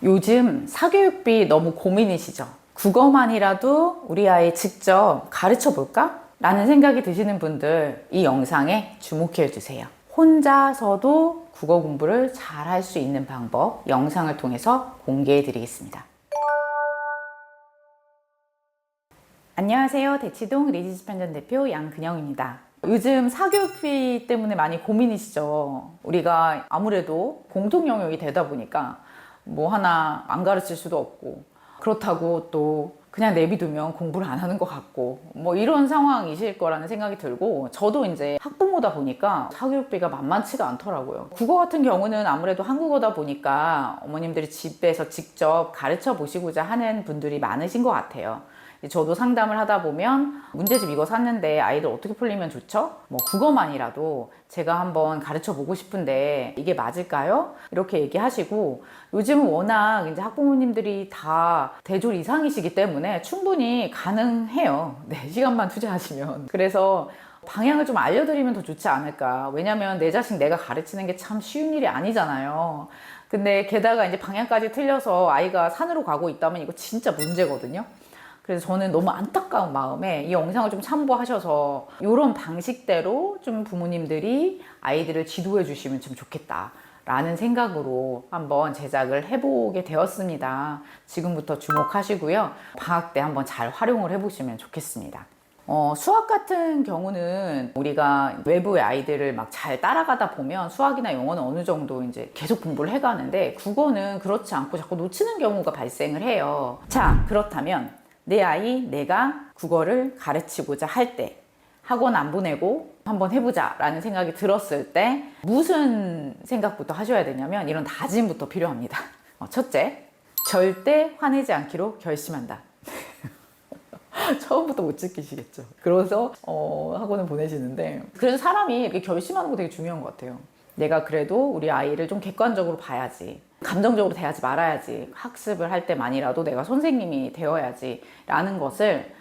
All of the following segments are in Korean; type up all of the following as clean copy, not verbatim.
요즘 사교육비 너무 고민이시죠? 국어만이라도 우리 아이 직접 가르쳐 볼까? 라는 생각이 드시는 분들 이 영상에 주목해 주세요. 혼자서도 국어 공부를 잘 할 수 있는 방법 영상을 통해서 공개해 드리겠습니다. 안녕하세요. 대치동 리지스 편전 대표 양근영입니다. 요즘 사교육비 때문에 많이 고민이시죠? 우리가 아무래도 공통 영역이 되다 보니까 뭐 하나 안 가르칠 수도 없고, 그렇다고 또 그냥 내비두면 공부를 안 하는 것 같고, 뭐 이런 상황이실 거라는 생각이 들고, 저도 이제 학부모다 보니까 사교육비가 만만치가 않더라고요. 국어 같은 경우는 아무래도 한국어다 보니까 어머님들이 집에서 직접 가르쳐 보시고자 하는 분들이 많으신 것 같아요. 저도 상담을 하다 보면 문제집 이거 샀는데 아이들 어떻게 풀리면 좋죠? 뭐 국어만이라도 제가 한번 가르쳐 보고 싶은데 이게 맞을까요? 이렇게 얘기하시고, 요즘은 워낙 이제 학부모님들이 다 대졸 이상이시기 때문에 충분히 가능해요. 네, 시간만 투자하시면. 그래서 방향을 좀 알려드리면 더 좋지 않을까. 왜냐면 내 자식 내가 가르치는 게 참 쉬운 일이 아니잖아요. 근데 게다가 이제 방향까지 틀려서 아이가 산으로 가고 있다면 이거 진짜 문제거든요. 그래서 저는 너무 안타까운 마음에 이 영상을 좀 참고하셔서 이런 방식대로 좀 부모님들이 아이들을 지도해 주시면 좀 좋겠다 라는 생각으로 한번 제작을 해보게 되었습니다. 지금부터 주목하시고요. 방학 때 한번 잘 활용을 해보시면 좋겠습니다. 수학 같은 경우는 우리가 외부의 아이들을 막 잘 따라가다 보면 수학이나 영어는 어느 정도 이제 계속 공부를 해가는데, 국어는 그렇지 않고 자꾸 놓치는 경우가 발생을 해요. 자, 그렇다면 내 아이 내가 국어를 가르치고자 할 때, 학원 안 보내고 한번 해보자 라는 생각이 들었을 때 무슨 생각부터 하셔야 되냐면 이런 다짐부터 필요합니다. 첫째, 절대 화내지 않기로 결심한다. 처음부터 못 지키시겠죠. 그래서 학원을 보내시는데, 그래서 사람이 이렇게 결심하는 거 되게 중요한 것 같아요. 내가 그래도 우리 아이를 좀 객관적으로 봐야지, 감정적으로 대하지 말아야지, 학습을 할 때만이라도 내가 선생님이 되어야지 라는 것을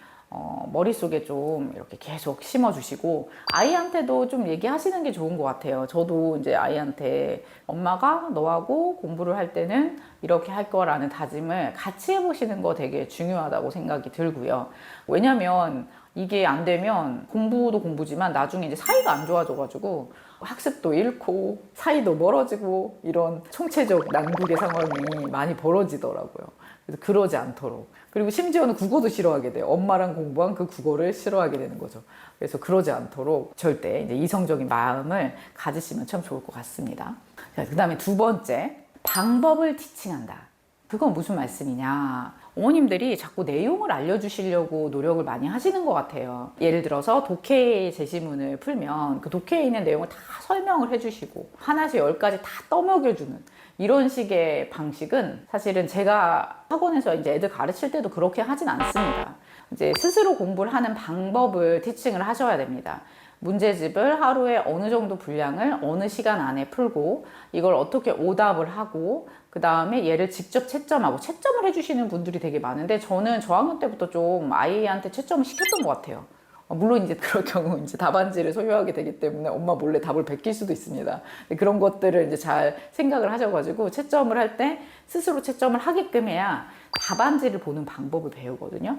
머릿속에 좀 이렇게 계속 심어주시고, 아이한테도 좀 얘기하시는 게 좋은 것 같아요. 저도 이제 아이한테 엄마가 너하고 공부를 할 때는 이렇게 할 거라는 다짐을 같이 해보시는 거 되게 중요하다고 생각이 들고요. 왜냐면 이게 안 되면 공부도 공부지만 나중에 이제 사이가 안 좋아져가지고 학습도 잃고 사이도 멀어지고 이런 총체적 난국의 상황이 많이 벌어지더라고요. 그래서 그러지 않도록. 그리고 심지어는 국어도 싫어하게 돼요. 엄마랑 공부한 그 국어를 싫어하게 되는 거죠. 그래서 그러지 않도록 절대 이제 이성적인 마음을 가지시면 참 좋을 것 같습니다. 그 다음에 두 번째, 방법을 티칭한다. 그건 무슨 말씀이냐? 어머님들이 자꾸 내용을 알려주시려고 노력을 많이 하시는 것 같아요. 예를 들어서 독해 제시문을 풀면 그 독해에 있는 내용을 다 설명을 해주시고 하나씩 10가지 다 떠먹여주는 이런 식의 방식은 사실은 제가 학원에서 이제 애들 가르칠 때도 그렇게 하진 않습니다. 이제 스스로 공부를 하는 방법을 티칭을 하셔야 됩니다. 문제집을 하루에 어느 정도 분량을 어느 시간 안에 풀고, 이걸 어떻게 오답을 하고, 그 다음에 얘를 직접 채점하고, 채점을 해주시는 분들이 되게 많은데, 저는 저학년 때부터 좀 아이한테 채점을 시켰던 것 같아요. 물론 이제 그럴 경우 이제 답안지를 소유하게 되기 때문에 엄마 몰래 답을 베낄 수도 있습니다. 그런 것들을 이제 잘 생각을 하셔가지고 채점을 할 때 스스로 채점을 하게끔 해야 답안지를 보는 방법을 배우거든요.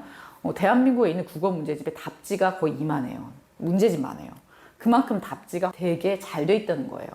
대한민국에 있는 국어 문제집의 답지가 거의 이만해요. 문제집만 해요. 그만큼 답지가 되게 잘 돼 있다는 거예요.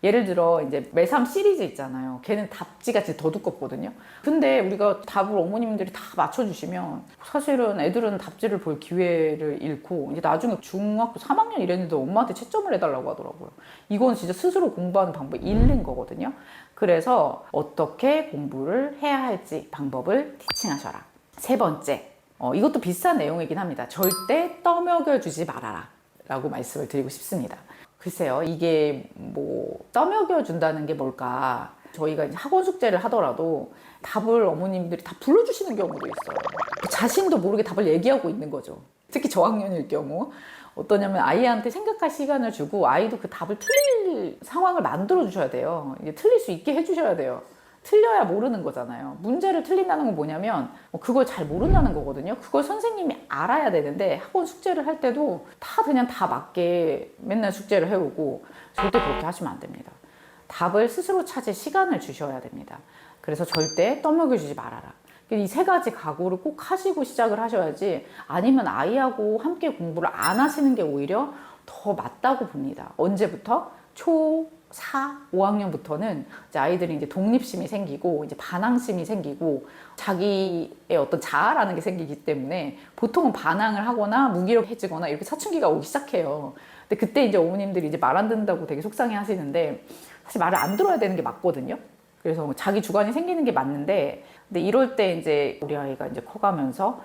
예를 들어 이제 매삼 시리즈 있잖아요. 걔는 답지가 진짜 더 두껍거든요. 근데 우리가 답을 어머님들이 다 맞춰주시면 사실은 애들은 답지를 볼 기회를 잃고 이제 나중에 중학교 3학년 이랬는데 엄마한테 채점을 해달라고 하더라고요. 이건 진짜 스스로 공부하는 방법이 잃는 거거든요. 그래서 어떻게 공부를 해야 할지 방법을 티칭하셔라. 세 번째, 이것도 비슷한 내용이긴 합니다. 절대 떠먹여주지 말아라 라고 말씀을 드리고 싶습니다. 글쎄요, 이게 뭐 떠먹여준다는 게 뭘까? 저희가 이제 학원 숙제를 하더라도 답을 어머님들이 다 불러주시는 경우도 있어요. 자신도 모르게 답을 얘기하고 있는 거죠. 특히 저학년일 경우 어떠냐면 아이한테 생각할 시간을 주고 아이도 그 답을 틀릴 상황을 만들어 주셔야 돼요. 이게 틀릴 수 있게 해주셔야 돼요. 틀려야 모르는 거잖아요. 문제를 틀린다는 건 뭐냐면 그걸 잘 모른다는 거거든요. 그걸 선생님이 알아야 되는데 학원 숙제를 할 때도 다 그냥 다 맞게 맨날 숙제를 해오고 절대 그렇게 하시면 안 됩니다. 답을 스스로 찾을 시간을 주셔야 됩니다. 그래서 절대 떠먹여주지 말아라. 이 세 가지 각오를 꼭 하시고 시작을 하셔야지, 아니면 아이하고 함께 공부를 안 하시는 게 오히려 더 맞다고 봅니다. 언제부터? 초 4, 5학년부터는 이제 아이들이 이제 독립심이 생기고 이제 반항심이 생기고 자기의 어떤 자아라는 게 생기기 때문에 보통은 반항을 하거나 무기력해지거나 이렇게 사춘기가 오기 시작해요. 근데 그때 이제 어머님들이 이제 말 안 듣는다고 되게 속상해 하시는데, 사실 말을 안 들어야 되는 게 맞거든요. 그래서 자기 주관이 생기는 게 맞는데, 근데 이럴 때 이제 우리 아이가 이제 커가면서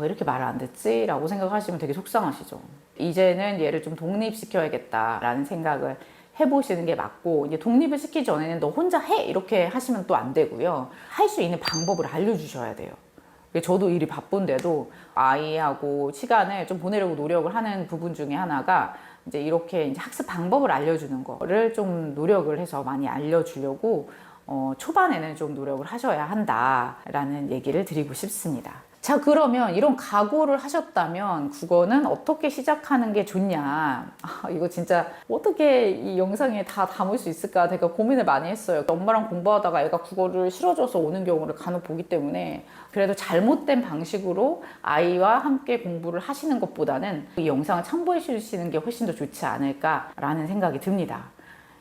왜 이렇게 말을 안 듣지? 라고 생각하시면 되게 속상하시죠. 이제는 얘를 좀 독립시켜야겠다라는 생각을 해보시는 게 맞고, 이제 독립을 시키기 전에는 너 혼자 해! 이렇게 하시면 또 안 되고요. 할 수 있는 방법을 알려주셔야 돼요. 저도 일이 바쁜데도 아이하고 시간을 좀 보내려고 노력을 하는 부분 중에 하나가 이제 이렇게 이제 학습 방법을 알려주는 거를 좀 노력을 해서 많이 알려주려고 초반에는 좀 노력을 하셔야 한다라는 얘기를 드리고 싶습니다. 자, 그러면 이런 각오를 하셨다면 국어는 어떻게 시작하는 게 좋냐? 이거 진짜 어떻게 이 영상에 다 담을 수 있을까? 제가 고민을 많이 했어요. 엄마랑 공부하다가 애가 국어를 싫어져서 오는 경우를 간혹 보기 때문에, 그래도 잘못된 방식으로 아이와 함께 공부를 하시는 것보다는 이 영상을 참고해 주시는 게 훨씬 더 좋지 않을까라는 생각이 듭니다.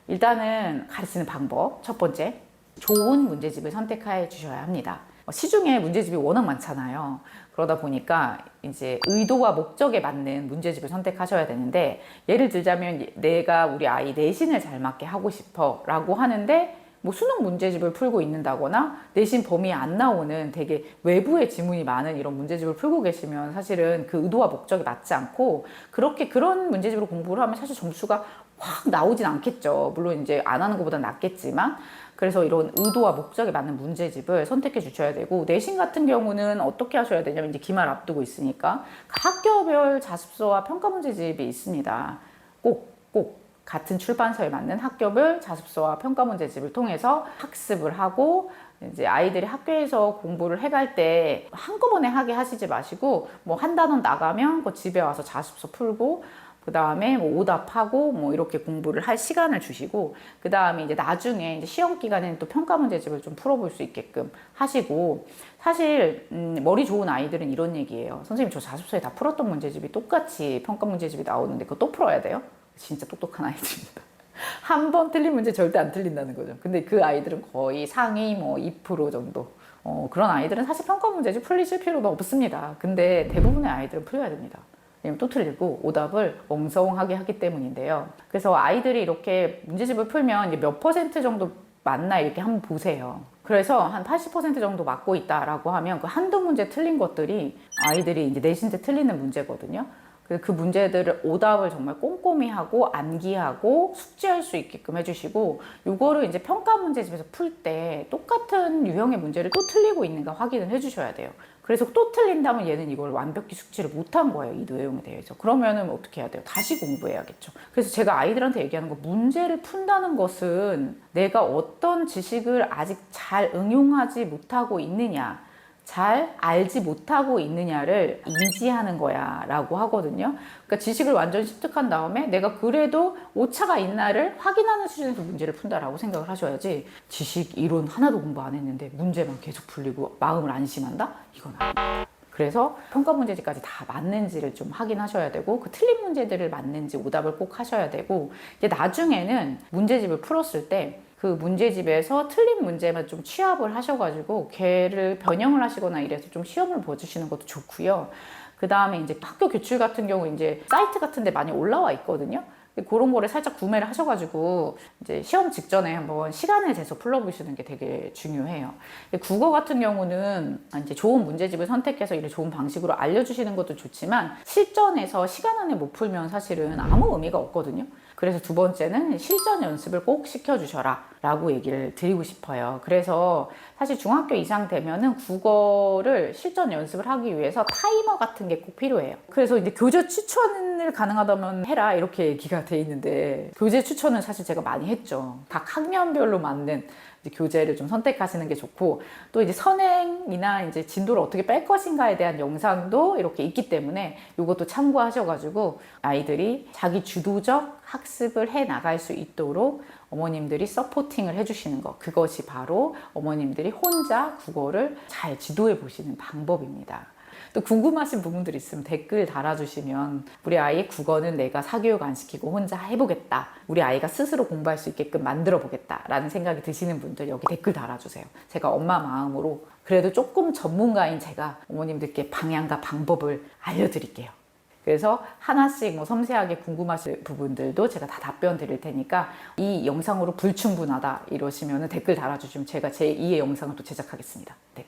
일단은 가르치는 방법, 첫 번째, 좋은 문제집을 선택해 주셔야 합니다. 시중에 문제집이 워낙 많잖아요. 그러다 보니까 이제 의도와 목적에 맞는 문제집을 선택하셔야 되는데, 예를 들자면 내가 우리 아이 내신을 잘 맞게 하고 싶어 라고 하는데 뭐 수능 문제집을 풀고 있는다거나 내신 범위에 안 나오는 되게 외부의 지문이 많은 이런 문제집을 풀고 계시면 사실은 그 의도와 목적이 맞지 않고, 그런 문제집으로 공부를 하면 사실 점수가 확 나오진 않겠죠. 물론 이제 안 하는 것보다 낫겠지만, 그래서 이런 의도와 목적에 맞는 문제집을 선택해 주셔야 되고, 내신 같은 경우는 어떻게 하셔야 되냐면, 이제 기말 앞두고 있으니까 학교별 자습서와 평가 문제집이 있습니다. 꼭 같은 출판사에 맞는 학교별 자습서와 평가 문제집을 통해서 학습을 하고, 이제 아이들이 학교에서 공부를 해갈 때 한꺼번에 하게 하시지 마시고, 뭐 한 단원 나가면 그 집에 와서 자습서 풀고, 그 다음에 뭐 오답하고 뭐 이렇게 공부를 할 시간을 주시고, 그 다음에 이제 나중에 이제 시험 기간에는 또 평가 문제집을 좀 풀어볼 수 있게끔 하시고, 사실 머리 좋은 아이들은 이런 얘기예요. 선생님, 저 자습서에 다 풀었던 문제집이 똑같이 평가 문제집이 나오는데 그거 또 풀어야 돼요? 진짜 똑똑한 아이들입니다. 한 번 틀린 문제 절대 안 틀린다는 거죠. 근데 그 아이들은 거의 상위 뭐 2% 정도. 그런 아이들은 사실 평가 문제집 풀리실 필요도 없습니다. 근데 대부분의 아이들은 풀려야 됩니다. 왜냐면 또 틀리고 오답을 엉성하게 하기 때문인데요. 그래서 아이들이 이렇게 문제집을 풀면 이제 몇 퍼센트 정도 맞나 이렇게 한번 보세요. 그래서 한 80% 정도 맞고 있다라고 하면 그 한두 문제 틀린 것들이 아이들이 이제 내신 때 틀리는 문제거든요. 그 문제들을 오답을 정말 꼼꼼히 하고 암기하고 숙지할 수 있게끔 해주시고, 요거를 이제 평가 문제집에서 풀 때 똑같은 유형의 문제를 또 틀리고 있는가 확인을 해주셔야 돼요. 그래서 또 틀린다면 얘는 이걸 완벽히 숙지를 못한 거예요, 이 내용에 대해서. 그러면은 어떻게 해야 돼요? 다시 공부해야겠죠. 그래서 제가 아이들한테 얘기하는 거, 문제를 푼다는 것은 내가 어떤 지식을 아직 잘 응용하지 못하고 있느냐, 잘 알지 못하고 있느냐를 인지하는 거야 라고 하거든요. 그러니까 지식을 완전히 습득한 다음에 내가 그래도 오차가 있나를 확인하는 수준에서 문제를 푼다라고 생각을 하셔야지, 지식 이론 하나도 공부 안 했는데 문제만 계속 풀리고 마음을 안심한다? 이건 아닙니다. 그래서 평가 문제집까지 다 맞는지를 좀 확인하셔야 되고, 그 틀린 문제들을 맞는지 오답을 꼭 하셔야 되고, 이제 나중에는 문제집을 풀었을 때 그 문제집에서 틀린 문제만 좀 취합을 하셔가지고 걔를 변형을 하시거나 이래서 좀 시험을 봐주시는 것도 좋고요. 그 다음에 이제 학교 교출 같은 경우 이제 사이트 같은 데 많이 올라와 있거든요. 그런 거를 살짝 구매를 하셔가지고 이제 시험 직전에 한번 시간을 재서 풀어보시는 게 되게 중요해요. 국어 같은 경우는 이제 좋은 문제집을 선택해서 이런 좋은 방식으로 알려주시는 것도 좋지만, 실전에서 시간 안에 못 풀면 사실은 아무 의미가 없거든요. 그래서 두 번째는 실전 연습을 꼭 시켜주셔라 라고 얘기를 드리고 싶어요. 그래서 사실 중학교 이상 되면은 국어를 실전 연습을 하기 위해서 타이머 같은 게 꼭 필요해요. 그래서 이제 교재 추천을 가능하다면 해라 이렇게 얘기가 돼 있는데, 교재 추천은 사실 제가 많이 했죠. 각 학년별로 맞는 이제 교재를 좀 선택하시는 게 좋고, 또 이제 선행이나 이제 진도를 어떻게 뺄 것인가에 대한 영상도 이렇게 있기 때문에 이것도 참고하셔가지고 아이들이 자기 주도적 학습을 해 나갈 수 있도록 어머님들이 서포팅을 해주시는 것, 그것이 바로 어머님들이 혼자 국어를 잘 지도해 보시는 방법입니다. 또 궁금하신 부분들 있으면 댓글 달아주시면 우리 아이 국어는 내가 사교육 안 시키고 혼자 해보겠다, 우리 아이가 스스로 공부할 수 있게끔 만들어 보겠다 라는 생각이 드시는 분들 여기 댓글 달아주세요. 제가 엄마 마음으로 그래도 조금 전문가인 제가 어머님들께 방향과 방법을 알려드릴게요. 그래서 하나씩 뭐 섬세하게 궁금하신 부분들도 제가 다 답변 드릴 테니까 이 영상으로 불충분하다 이러시면 댓글 달아주시면 제가 제2의 영상을 또 제작하겠습니다. 네.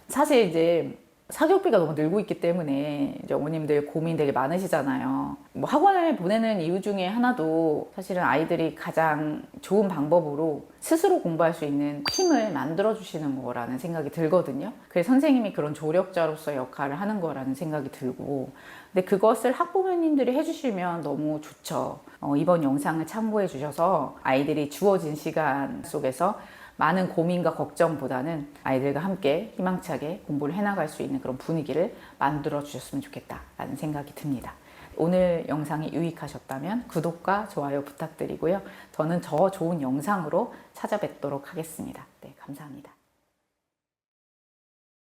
사실 이제 사교육비가 너무 늘고 있기 때문에 이제 어머님들 고민 되게 많으시잖아요. 뭐 학원을 보내는 이유 중에 하나도 사실은 아이들이 가장 좋은 방법으로 스스로 공부할 수 있는 팀을 만들어 주시는 거라는 생각이 들거든요. 그래서 선생님이 그런 조력자로서 역할을 하는 거라는 생각이 들고, 근데 그것을 학부모님들이 해주시면 너무 좋죠. 이번 영상을 참고해 주셔서 아이들이 주어진 시간 속에서 많은 고민과 걱정보다는 아이들과 함께 희망차게 공부를 해나갈 수 있는 그런 분위기를 만들어 주셨으면 좋겠다라는 생각이 듭니다. 오늘 영상이 유익하셨다면 구독과 좋아요 부탁드리고요. 저는 더 좋은 영상으로 찾아뵙도록 하겠습니다. 네, 감사합니다.